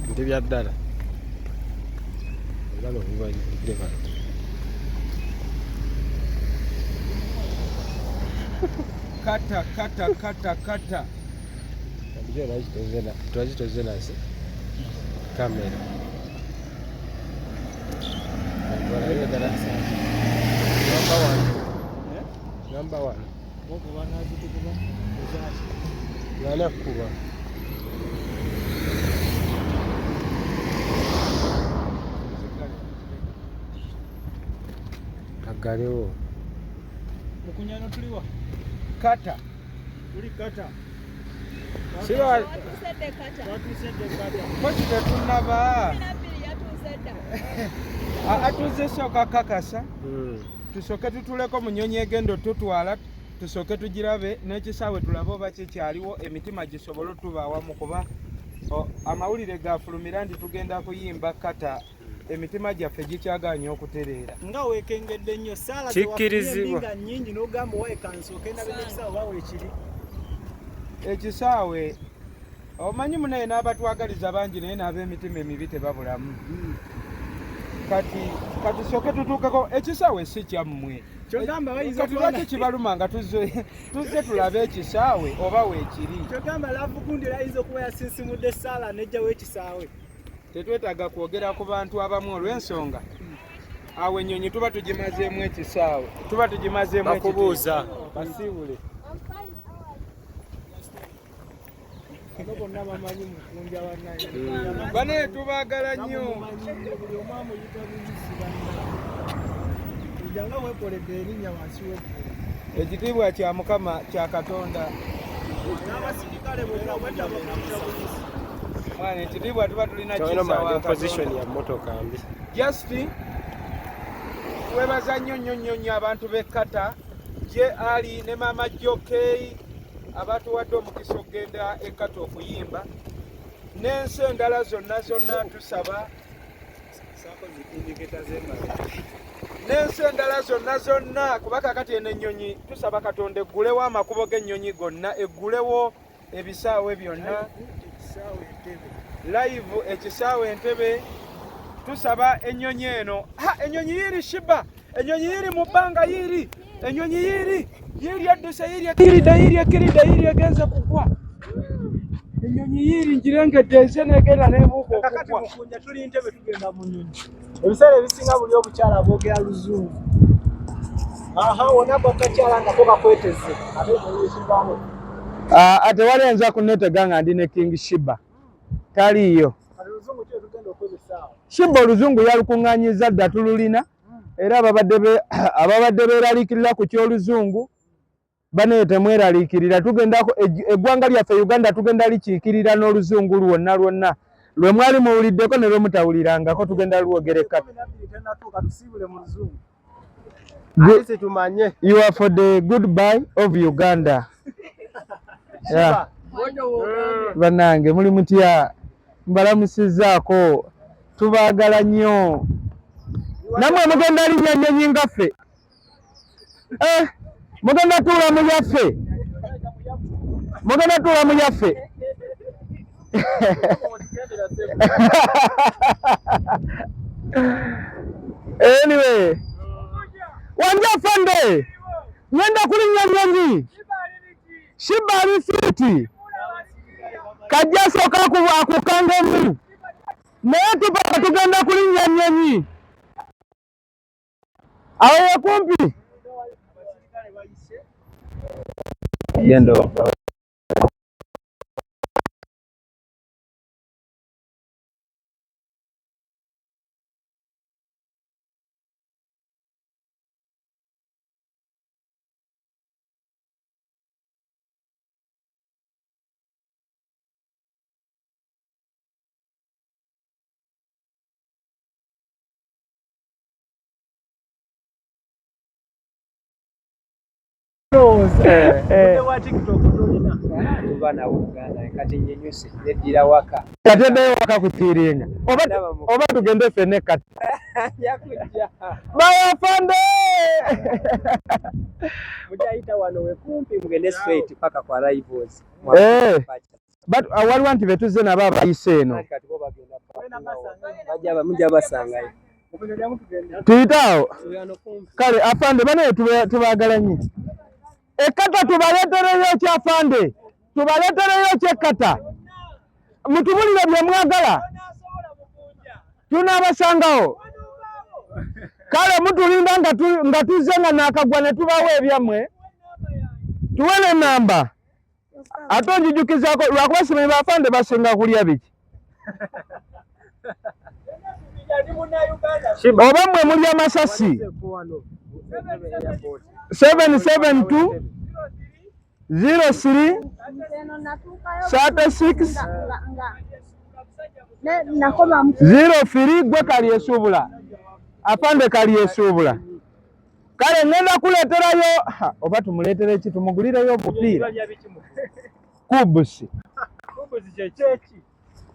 Entebbe ddala. Era n'obuba leba. Kata. Ndio twazitoze nasi. Kamera. Number one. Nana kuba. Kagalewo. Omukunja no tuliwa. Kata. Tuli kata. Siba Watusedde kata. Kochi tetunaba. Atuze soka kakasa. Tusoke tutuleko munyonyi egendo tutwala tusoke tugirabe n'ekisaawe tulabe oba kikyaliwo emitima gisobole tuba awamu kuba amawulire gafulumira ndi tugenda kuyimba kata emitima gyaffe gikyaganya okutereera nga weekengedde nnyo saala kikkirizibwa nnyingi n'ogamba waye kansooke ndabe n'ekisaawe oba weekiri ekisaawe omanyi munaye n'abatwagaliza bangi naye n'ab'emitima emibi tebabulamu kati soke tutuukeko ekisaawe si kyammwe kyogamba bayinza kati lwaki kibaluma nga tuzze tulabe ekisaawe oba weekiri kyogamba laavugundi ayinza okuba yasinsimudde saala nejjawo ekisaawe tetwetaaga kwogera ku bantu abamu olw'ensonga awo ennyonyi tuba tugimazeemu ekisaawe tuba tugimazeemu bakubuuza basiibule bonna bamanyi mukunja bannaye banaye tubaagala nnyo buli omu amuyita buyisi bannaye ujanga weekoledde erinnya wansi w'eggulu ekitiibwa kya mukama kya katonda n'abasirikale bonna bwetaba okuyita buyisi ekitiibwa tuba tulina position ya motoka mbi just twebaza nnyo abantu b'ekkata gye ali ne maama jokei abatuwadde omukisa okugenda ekkata okuyimba n'ensi endala zonna tusaba n'ensi endala zonna kuba kakati eno ennyonyi tusaba katonda eggulewo amakubo g'ennyonyi gonna eggulewo ebisaawe byonna live ekisaawe Entebbe tusaba ennyonyi eno ennyonyi yiri Sheebah ennyonyi yiri mu bbanga yiri ennyonyi yiri adduse yiri egenze kugwa ennyonyi yiri njirengedde ense negenda nebuuka okugwa mukunja tuli Entebbe tugenda mu nnyonyi ebiseera ebisinga buli obukyala boogera luzungu wona bakakyala nga tokakweteze ate neyesibamu ate wali ayinza kunnetega nga ndi ne King Sheebah taliiyo Sheebah oluzungu yalukuŋŋaanyiza dda tululina era ababadde beeraliikirira ku ky'oluzungu banaye temweraliikirira tugendako eggwanga lyaffe Uganda tugenda likiikirira n'oluzungu lwonna lwe mwali muwuliddeko ne lwe mutawulirangako tugenda lwogera ekkata you are for the goodbye of Uganda bannange muli mutya mbalamusizzaako tubaagala nnyo nammwe mugenda linnya nnyonyi ngaffe mugenda tuula mu yaffe anyway wanjafande ngenda kulinnya nnyonyi Sheebah ali fiiti kajja asooka akukanga omu naye tupaka tugenda kulinnya nnyonyi awo yekumpi genda wa TikTok tolina. Tuba na Uganda kati nyenyuse nedira waka. Katende waka kutiringa. Oba tugende fene kati. Yakujja. Baya fande. Mujaita wano we kumpi mugende straight paka kwa rivals. But waliwo nti betuze nabo abayise eno. Bajja mujja basangayo. Tuyitawo. Kale afande bane tubagala nnyo. Ekata tubaleetereyo ekyafande. Tubaleetereyo ekyekata. Mutubulire bye mwagala. Tunaabasangawo. Kale mutulinda nga tuzze nga naakagwa ne tubawo ebyammwe. Tuwele namba. Ate onjijukizaako lwakuba simanyi bafande basinga kulya biki. Oba mmwe muli amasasi. 772 03 36 03 gwe kali esuubula. Afande kali esuubula. Kale ngenda kuleeterayo oba tumuleetere ki tumugulireyo obupiira. Kubusi.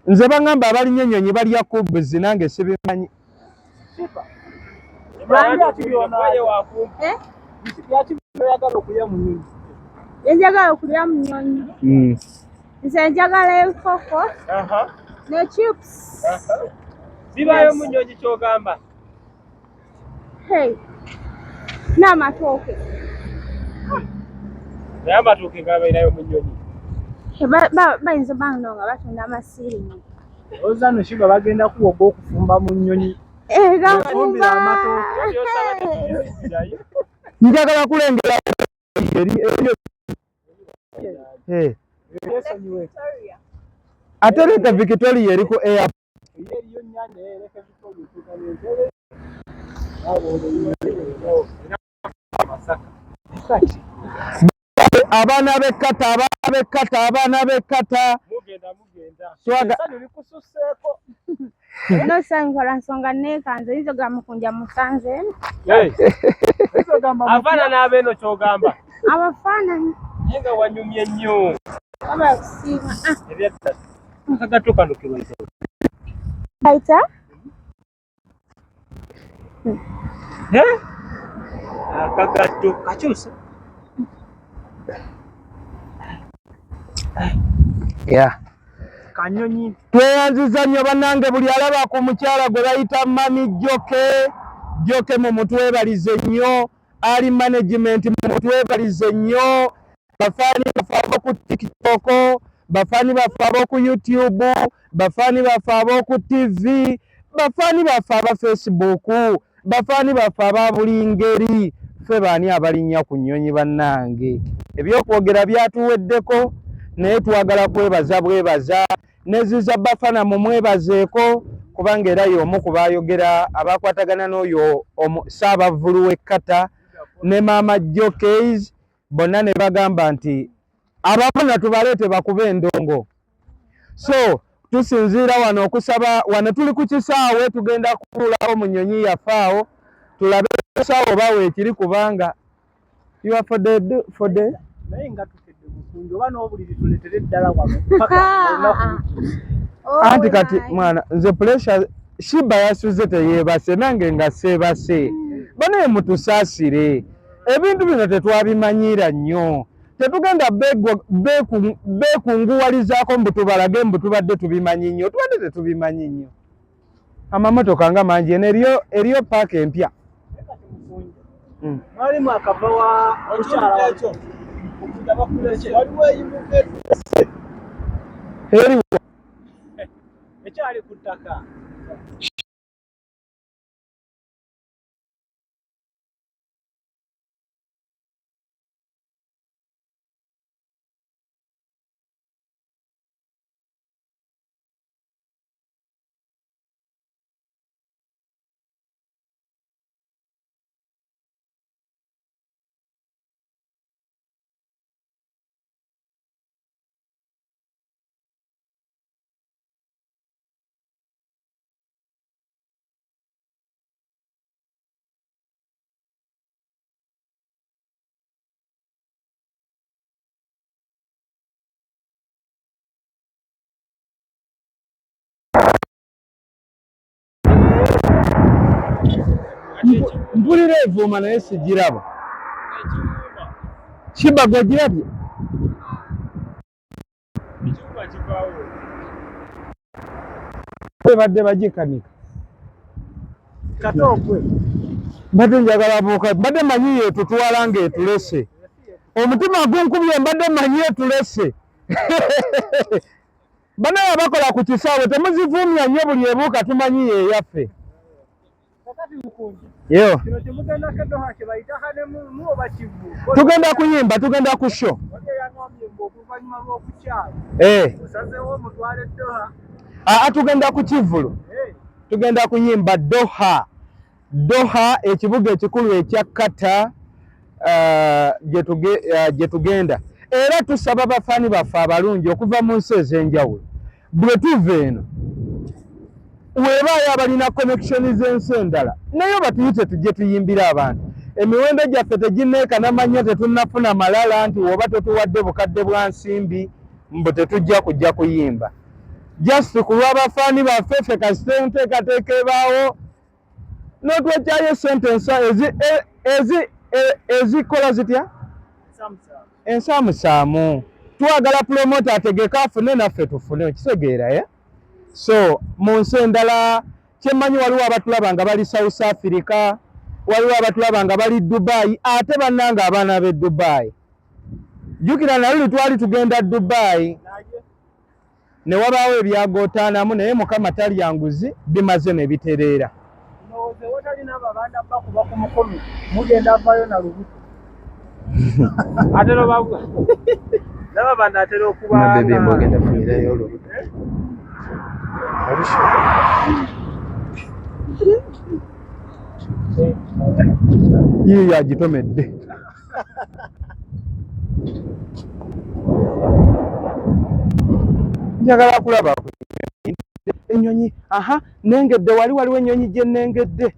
Nze bangamba abalinnyo ennyonyi balya kubusi nange sibimanyi. Njagala okulya mu nnyonyi. Nze njagala enkoko ne chips. Bibayo mu nnyonyi ky'ogamba. N'amatooke. Naye amatooke gabeerayo mu nnyonyi. Bayinza bano nga batunda amasiringi. Ozano Sheebah bagenda kuwoga okufumba mu nnyonyi. Gafumba. Njagala kulengera ate leta Victoria eri ku airport. Abaana b'ekkata. Swaga. No sankola nsonga neekanze izo gamukunja musanze. Abaana n'abeeno ky'ogamba. Abafaananyi. Nga wanyumye nnyo. Abakusiima. Akagato kano kibaita. Baita? Akagato kakyusa. Kanyonyi. Tweyanziza nnyo bannange buli alaba ku mukyala gwe bayita Mami Joke mu mutwebalize nnyo. Ali management mu mutwebalize nnyo. Bafaani baffe ab'oku TikTok, bafaani baffe ab'oku YouTube, bafaani baffe ab'oku TV, bafaani baffe aba Facebook, bafaani baffe aba buli ngeri. Ffe baani abalinnya ku nnyonyi bannange. Ebyokwogera byatuweddeko naye twagala bwebaza. Neziza bafana mu mwebazeeko kubanga era y'omu ku baayogera abakwatagana n'oyo Ssaabavvulu w'ekkata ne Maama Jokes bonna ne bagamba nti abafana tubaleete bakube endongo. So tusinziira wano okusaba wano tuli ku kisaawe tugenda kutuulawo mu nnyonyi yaffe awo tulabe ekisaawe oba weekiri kubanga you are for the Naye nga tukedde mukunjo oba n'obuliri tuleetere ddala wano. Anti kati mwana nze pressure Sheebah yasuze teyeebase nange nga seebase. Bane mutusaasire. Ebintu bino tetwabimanyiira nnyo. Tetugenda beekunguwalizaako mbu tubalage mbu tubadde tubimanyi nnyo. Tubadde tetubimanyi nnyo. Amamotoka nga mangi eriyo paaka empya. Mwalimu akava wa mukyala ekyo. Okujja bakuleke. Waliwo eyimuke. Ekyali ku ttaka. Mpulira evuuma naye sigiraba. Sheebah gwe girabye? Badde bagikanika. Katokwe. Mbadde njagala buuka. Mbadde manyi etutwala ng'etulese. Omutima gunkubye mbadde manyi etulese. Bano abakola ku kisaawe temuzivuumya nnyo buli ebuuka tumanyi yeyaffe. Yo. Tugenda kuyimba, tugenda ku show. Tugenda ku Kivulu. Tugenda kuyimba Doha. Doha ekibuga ekikulu ekya Qatar gye tugenda. Era tusaba abafaani baffe abalungi okuva mu nsi ez'enjawulo. Bwe tuva eno weebaayo abalina connection z'ensi endala naye batuyite tujje tuyimbira abantu. Emiwendo gyaffe teginneekanamanya tetunnafuna malala nti oba tetuwadde bukadde bwa nsimbi mbu tetujja kujja kuyimba. Just ku lw'abafaani baffe ffe kasita enteekateeka ebaawo n'otwekyayo sentence ezikola zitya? Ensaamusaamu. Twagala promoter ategeka afune naffe tufune okitegeera so mu nsi endala kyemmanyi waliwo abatulaba nga bali South Africa, waliwo abatulaba nga bali Dubai, ate bannanga abaana b'e Dubai. Jjukira naluli twali tugenda Dubai ne wabaawo ebyagootaanamu naye Mukama talya nguzi bimaze ne bitereera. Yiyo yagitomedde. Njagala kulaba ennyonyi. Nengedde waliwo ennyonyi gye nengedde.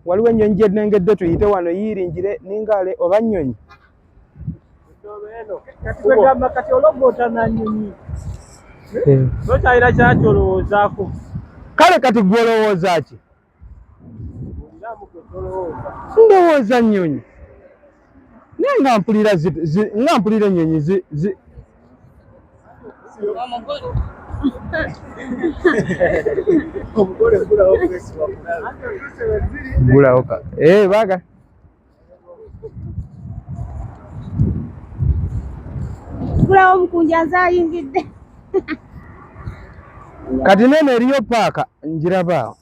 Waliwo ennyonyi gye nengedde tuyite wano yiringire ningale oba nnyonyi. Kati ologoota na nnyonyi. Tokyayira kyaki olowoozaako. Kale kati gwe olowooza ki? Ndowooza nnyonyi. Naye nga mpulira ennyonyi gulawo ka. Baga. Gulawo Omukunja nzayingidde. Kati nene eriyo paaka njiraba.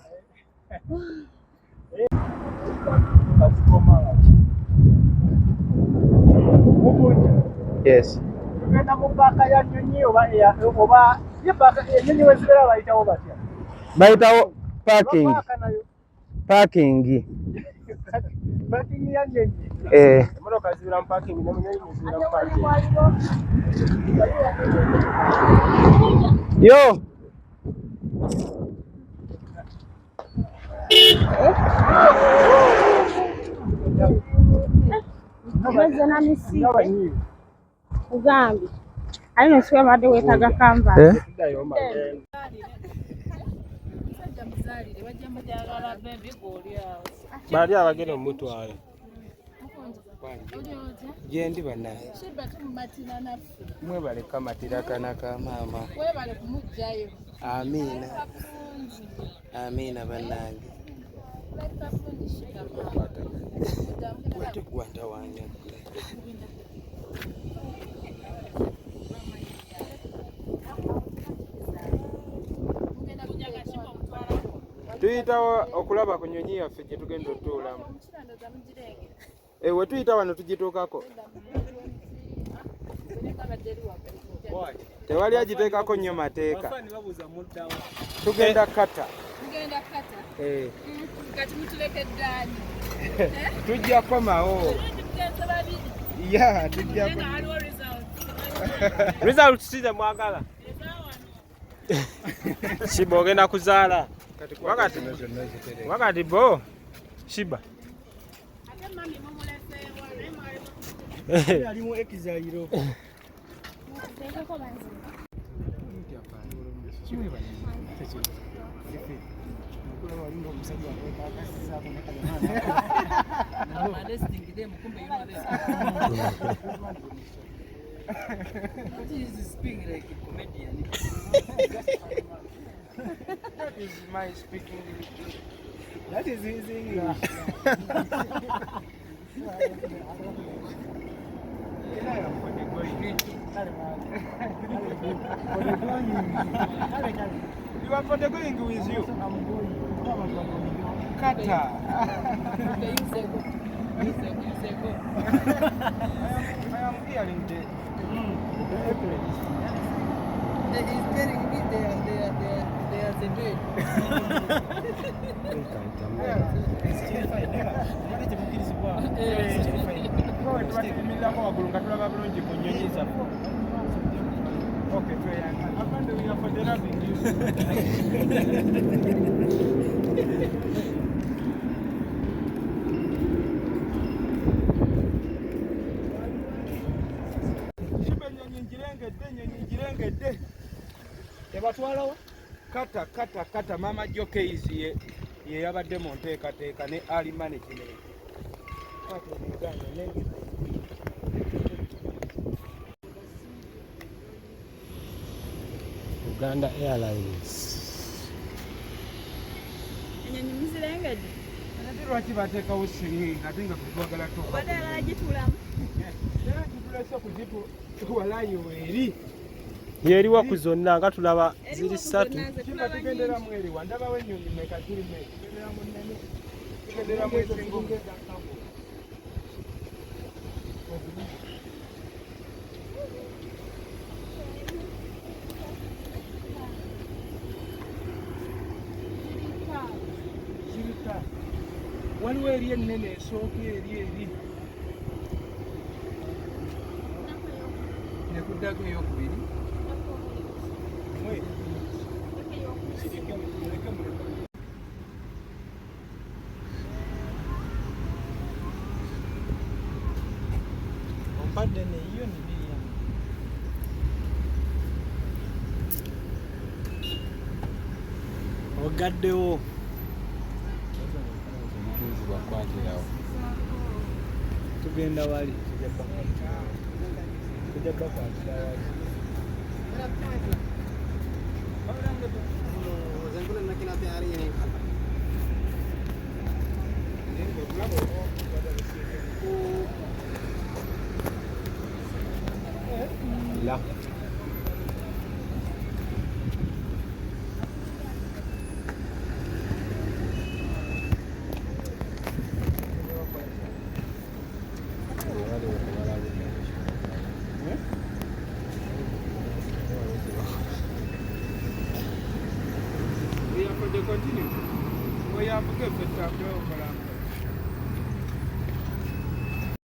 Yes. Tugenda mu paaka ya nnyonyi oba ye paaka ennyonyi we zibeera bayitawo batya? Bayitawo parking. Parking. Parking ya nnyonyi. Emmotoka zibeera mu parking n'ennyonyi zibeera mu parking. Yo. Mweze na misike. Ugambi. Ayi nsiwe badde wetaga kanva. Bali abagenda omutwala. Gyendi banaye. Mwebale kamatira kana ka maama. Mwebale kumujjayo. Amina. Amina bannange. Gwanda wange. Tuyitawo okulaba ku nnyonyi yaffe gye tugenda otuulamu. We tuyita wano tugituukako. Tewali agiteekako nnyo mateeka. Tugenda Qatar. Mugenda Qatar? Kati mutuleke ddaani. Tujja komawo. Ya, tujja ko. Results size mwagala. Sheebah ogenda kuzaala. Wakati bo Sheebah. Alimu ekizayiro. That is my speaking. That is his English. You are for the going with you. I'm going. Kata. I am hearing the. He's telling me they are the bed. Okay, we are for the rubbing. Tebatwalawo? Kata mama Jokeys ye yabadde mu nteekateeka ne ali management. Uganda Airlines. Ennyonyi muzirengedde? Ate lwaki bateekawo siringi ate nga twagala Obadde alala gitulamu? era kitulese kugituwalayo eri. Yeriwa ku zonna nga tulaba ziri 3. Kiba tugenderamu eriwa ndabawo ennyonyi meka ziri meka tugenderamu nnene tugenderamu ezingo zirika waliwo eri ennene esooka eri nekuddako eyokubiri. Ompadde ne hiyo ni bili yangu. Ogaddewo. Tugenda wali. Tujja bakwatira wali. La. We have to continue. We have to get the